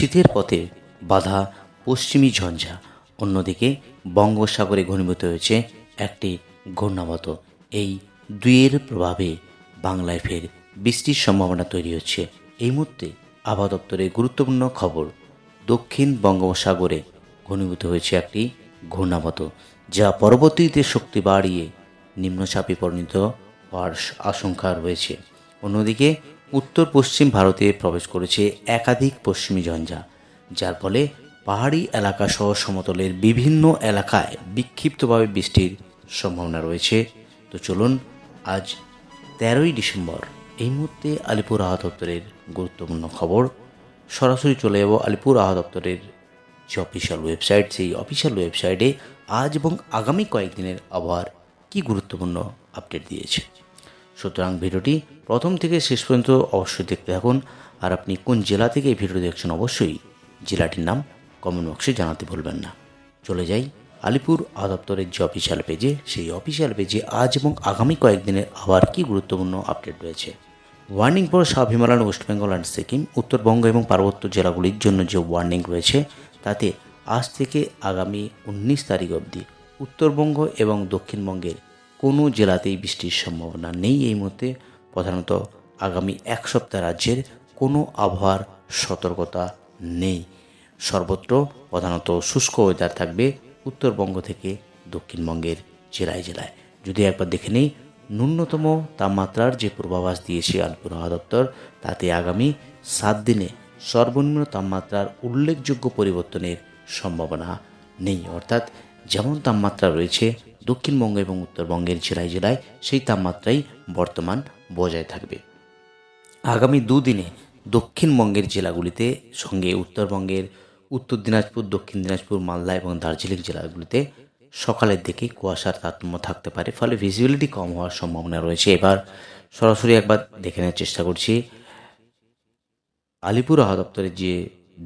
শীতের পথে বাধা পশ্চিমী ঝঞ্ঝা, অন্যদিকে বঙ্গোপসাগরে ঘনীভূত হয়েছে একটি ঘূর্ণাবর্ত। এই দুইয়ের প্রভাবে বাংলায় ফের বৃষ্টির সম্ভাবনা তৈরি হচ্ছে। এই মুহূর্তে আবহাওয়া দপ্তরের গুরুত্বপূর্ণ খবর, দক্ষিণ বঙ্গোপসাগরে ঘনীভূত হয়েছে একটি ঘূর্ণাবর্ত, যা পরবর্তীতে শক্তি বাড়িয়ে নিম্নচাপে পরিণত হওয়ার আশঙ্কা রয়েছে। অন্যদিকে উত্তর পশ্চিম ভারতে প্রবেশ করেছে একাধিক পশ্চিমী ঝঞ্ঝা, যার ফলে পাহাড়ি এলাকা সহ সমতলের বিভিন্ন এলাকায় বিক্ষিপ্তভাবে বৃষ্টির সম্ভাবনা রয়েছে। তো চলুন, আজ 13ই ডিসেম্বর, এই মুহূর্তে আলিপুর আবহাওয়া দপ্তরের গুরুত্বপূর্ণ খবর। সরাসরি চলে যাব আলিপুর আবহাওয়া দপ্তরের যে অফিসিয়াল ওয়েবসাইট, সেই অফিসিয়াল ওয়েবসাইটে আজ এবং আগামী কয়েকদিনের আবহাওয়ার কী গুরুত্বপূর্ণ আপডেট দিয়েছে। সুতরাং ভিডিওটি প্রথম থেকে শেষ পর্যন্ত অবশ্যই দেখতে থাকুন। আর আপনি কোন জেলা থেকে এই ভিডিও দেখছেন, অবশ্যই জেলাটির নাম কমেন্ট বক্সে জানাতে ভুলবেন না। চলে যাই আলিপুর আবহাওয়া দপ্তরের যে অফিসিয়াল পেজে, সেই অফিসিয়াল পেজে আজ এবং আগামী কয়েকদিনের আবহাওয়ার কী গুরুত্বপূর্ণ আপডেট রয়েছে। Warning for sub Himalayan, West Bengal and Sikkim, Uttarbanga এবং পার্বত্য জেলাগুলির জন্য যে ওয়ার্নিং রয়েছে, তাতে আজ থেকে আগামী 19 তারিখ অবধি উত্তরবঙ্গ এবং দক্ষিণবঙ্গের কোনো জেলাতেই বৃষ্টির সম্ভাবনা নেই। এই মুহূর্তে প্রধানত আগামী এক সপ্তাহ রাজ্যের কোনো আবহাওয়ার সতর্কতা নেই। সর্বত্র প্রধানত শুষ্ক ওয়েদার থাকবে উত্তরবঙ্গ থেকে দক্ষিণবঙ্গের জেলায় জেলায়। যদি একবার দেখে নিই ন্যূনতম তাপমাত্রার যে পূর্বাভাস দিয়েছে আলিপুর আবহাওয়া দপ্তর, তাতে আগামী 7 দিনে সর্বনিম্ন তাপমাত্রার উল্লেখযোগ্য পরিবর্তনের সম্ভাবনা নেই। অর্থাৎ যেমন তাপমাত্রা রয়েছে দক্ষিণবঙ্গ এবং উত্তরবঙ্গের জেলায় জেলায়, সেই তাপমাত্রাই বর্তমান বজায় থাকবে। আগামী দুদিনে দক্ষিণবঙ্গের জেলাগুলিতে সঙ্গে উত্তরবঙ্গের উত্তর দিনাজপুর, দক্ষিণ দিনাজপুর, মালদা এবং দার্জিলিং জেলাগুলিতে সকালের দিকে কুয়াশার তারতম্য থাকতে পারে, ফলে ভিজিবিলিটি কম হওয়ার সম্ভাবনা রয়েছে। এবার সরাসরি একবার দেখে নেওয়ার চেষ্টা করছি আলিপুর আবহাওয়া দপ্তরের যে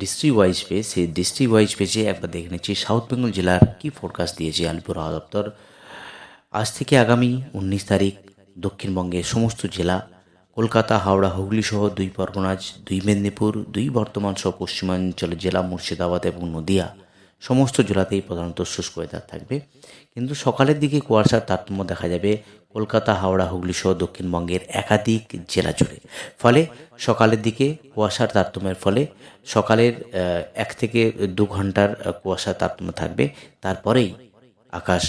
ডিস্ট্রিক্ট ওয়াইজ পেজ, সেই ডিস্ট্রিক্ট ওয়াইজ পেজে একবার দেখে নিচ্ছি সাউথ বেঙ্গল জেলার কী ফোরকাস্ট দিয়েছে আলিপুর আবহাওয়া দপ্তর। আজ থেকে আগামী 19 তারিখ দক্ষিণবঙ্গের সমস্ত জেলা, কলকাতা, হাওড়া, হুগলি সহ 2 পরগনাজ, 2 মেদিনীপুর, 2 বর্ধমান সহ পশ্চিমাঞ্চলের জেলা মুর্শিদাবাদ এবং নদিয়া, সমস্ত জেলাতেই প্রধানত শুষ্ক ওয়েদার থাকবে। কিন্তু সকালের দিকে কুয়াশার তারতম্য দেখা যাবে কলকাতা, হাওড়া, হুগলি সহ দক্ষিণবঙ্গের একাধিক জেলা জুড়ে। ফলে সকালের দিকে কুয়াশার তারতম্যের ফলে সকালের 1 থেকে 2 ঘন্টার কুয়াশার তারতম্য থাকবে, তারপরেই আকাশ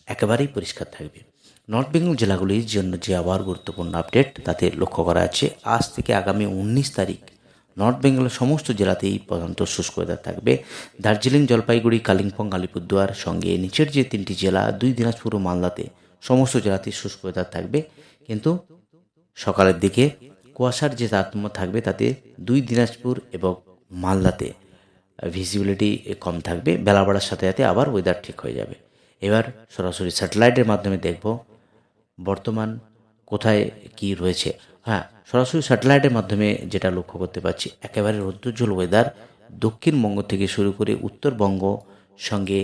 একেবারেই পরিষ্কার থাকবে। নর্থ বেঙ্গল জেলাগুলির জন্য যে আবার গুরুত্বপূর্ণ আপডেট, তাতে লক্ষ্য করা যাচ্ছে আজ থেকে আগামী 19 তারিখ নর্থ বেঙ্গলের সমস্ত জেলাতেই প্রধানত শুষ্ক ওয়েদার থাকবে। দার্জিলিং, জলপাইগুড়ি, কালিম্পং, আলিপুরদুয়ার সঙ্গে নিচের যে 3টি জেলা, 2 দিনাজপুর ও মালদাতে সমস্ত জেলাতেই শুষ্ক ওয়েদার থাকবে। কিন্তু সকালের দিকে কুয়াশার যে তারতম্য থাকবে, তাতে 2 দিনাজপুর এবং মালদাতে ভিজিবিলিটি কম থাকবে। বেলা বাড়ার সাথে সাথে আবার ওয়েদার ঠিক হয়ে যাবে। এবার সরাসরি স্যাটেলাইটের মাধ্যমে দেখব বর্তমান কোথায় কি রয়েছে। হ্যাঁ, সরাসরি স্যাটেলাইটের মাধ্যমে যেটা লক্ষ্য করতে পারছি, একেবারে রৌদ্রোজ্জ্বল ওয়েদার দক্ষিণবঙ্গ থেকে শুরু করে উত্তরবঙ্গ সঙ্গে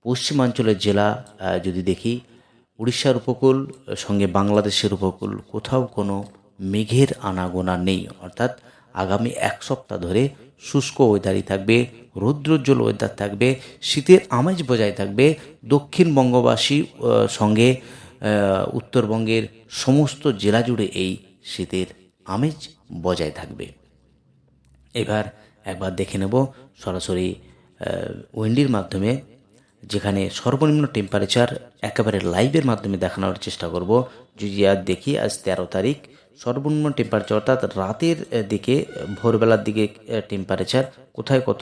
পশ্চিমাঞ্চলের জেলা, যদি দেখি উড়িষ্যার উপকূল সঙ্গে বাংলাদেশের উপকূল, কোথাও কোনো মেঘের আনাগোনা নেই। অর্থাৎ আগামী এক সপ্তাহ ধরে শুষ্ক ওয়েদারই থাকবে, রৌদ্রোজ্জ্বল ওয়েদার থাকবে, শীতের আমেজ বজায় থাকবে দক্ষিণবঙ্গবাসী সঙ্গে উত্তরবঙ্গের সমস্ত জেলা জুড়ে এই শীতের আমেজ বজায় থাকবে। এবার একবার দেখে নেব সরাসরি উইন্ডির মাধ্যমে, যেখানে সর্বনিম্ন টেম্পারেচার একেবারে লাইভের মাধ্যমে দেখানোর চেষ্টা করব। যদি আর দেখি আজ 13 তারিখ, সর্বনিম্ন টেম্পারেচার অর্থাৎ রাতের দিকে, ভোরবেলার দিকে টেম্পারেচার কোথায় কত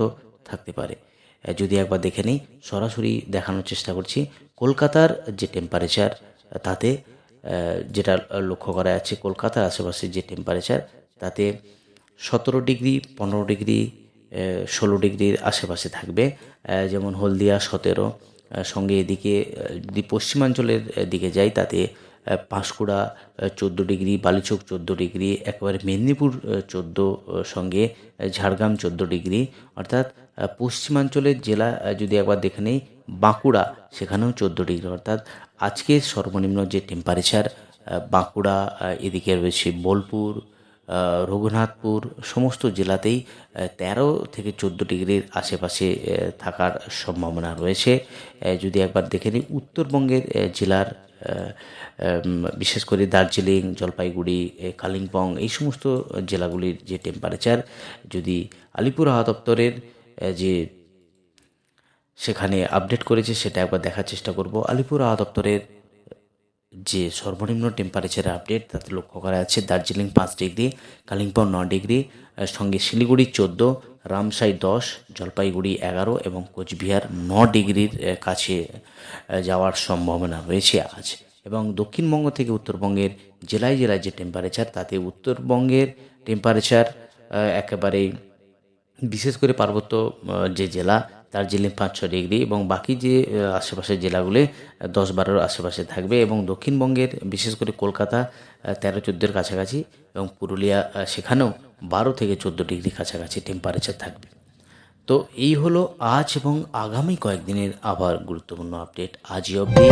থাকতে পারে যদি একবার দেখে নিই। সরাসরি দেখানোর চেষ্টা করছি কলকাতার যে টেম্পারেচার, তাতে যেটা লক্ষ্য করা যাচ্ছে কলকাতার আশেপাশে যে টেম্পারেচার, তাতে 17 ডিগ্রি, 15 ডিগ্রি, 16 ডিগ্রির আশেপাশে থাকবে। যেমন হলদিয়া 17, সঙ্গে এদিকে যদি পশ্চিমাঞ্চলের দিকে যাই, তাতে পাঁশকুড়া 14 ডিগ্রি, বালিচক 14 ডিগ্রি, একেবারে মেদিনীপুর 14, সঙ্গে ঝাড়গ্রাম 14 ডিগ্রি। অর্থাৎ পশ্চিমাঞ্চলের জেলা যদি একবার দেখে নেই, বাঁকুড়া সেখানেও 14 ডিগ্রি। অর্থাৎ আজকের সর্বনিম্ন যে টেম্পারেচার বাঁকুড়া, এদিকে রয়েছে বোলপুর, রঘুনাথপুর সমস্ত জেলাতেই 13 থেকে 14 ডিগ্রির আশেপাশে থাকার সম্ভাবনা রয়েছে। যদি একবার দেখে নিই উত্তরবঙ্গের জেলার বিশেষ করে দার্জিলিং, জলপাইগুড়ি, কালিম্পং এই সমস্ত জেলাগুলির যে টেম্পারেচার, যদি আলিপুর আবহাওয়া দপ্তরের যে সেখানে আপডেট করেছে সেটা একবার দেখার চেষ্টা করব। আলিপুর আবহাওয়া দপ্তরের যে সর্বনিম্ন টেম্পারেচার আপডেট তাতে লক্ষ্য করা যাচ্ছে দার্জিলিং 5 ডিগ্রি, কালিম্পং 9 ডিগ্রি, সঙ্গে শিলিগুড়ি 14, রামসাই 10, জলপাইগুড়ি 11 এবং কোচবিহার 9 ডিগ্রির কাছে যাওয়ার সম্ভাবনা রয়েছে আজ। এবং দক্ষিণবঙ্গ থেকে উত্তরবঙ্গের জেলায় জেলায় যে টেম্পারেচার, তাতে উত্তরবঙ্গের টেম্পারেচার একেবারেই বিশেষ করে পার্বত্য যে জেলা দার্জিলিং 5-6 ডিগ্রি এবং বাকি যে আশেপাশের জেলাগুলি 10-12 আশেপাশে থাকবে এবং দক্ষিণবঙ্গের বিশেষ করে কলকাতা 13-14 কাছাকাছি এবং পুরুলিয়া সেখানেও 12 থেকে 14 ডিগ্রি কাছাকাছি টেম্পারেচার থাকবে। তো এই হলো আজ এবং আগামী কয়েকদিনের আবার গুরুত্বপূর্ণ আপডেট। আজই অবধি।